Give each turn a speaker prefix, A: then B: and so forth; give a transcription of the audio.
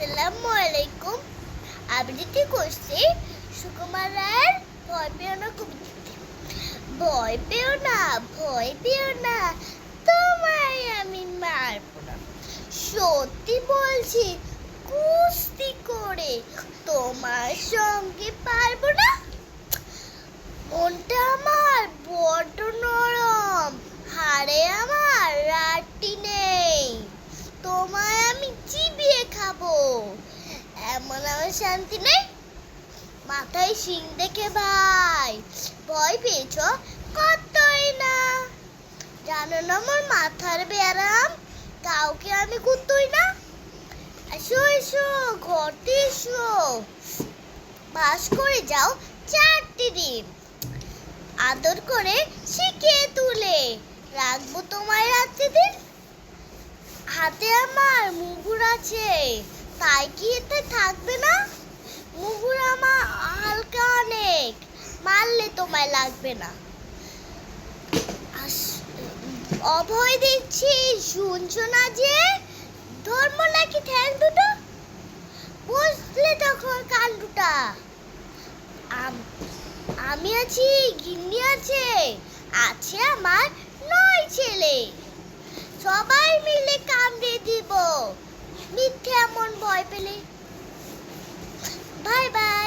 A: আসসালামু আলাইকুম। আবৃত্তি করছি সুকুমার রায়ের ভয় পেও না কবিতাটি। ভয় পেও না, ভয় পেও না, তোমায় আমি মারবো না। সত্যি বলছি, কুস্তি করে তোমার সঙ্গে পারবো না। মনটা আমার বড্ড নরম, হাড়ে আমার রাটি নেই। তোমায় আমি চিবিয়ে খাবো, এমন আমার শান্তি নেই। মাথায় শিং দেখে ভাই ভয় পেয়েছ কতই না। জানো না আমার মাথার ব্যারাম, কাউকে আমি কুতোই না। এসো এসো ঘরতে এসো, বাস করে যাও 4টি দিন। আদর করে শিখিয়ে তুলে রাখবো তোমায় রাত্রি দিন। হাতে আমার মুগুর আছে, তাই কি এতে থাকবে না? মুগুর আমার হালকা অনেক, মারলে তোমায় লাগবে না। অভয় দিচ্ছি শুনছো না যে, ধর্ম নাকি ঠ্যাং দুটো, বুঝলে তখন কান দুটা। আমি আছি, গিন্নি আছে, আছে আমার 9 ছেলে। সবাই মিলে কামড়ে দিব মিথ্যে এমন ভয় পেলে। Bye bye.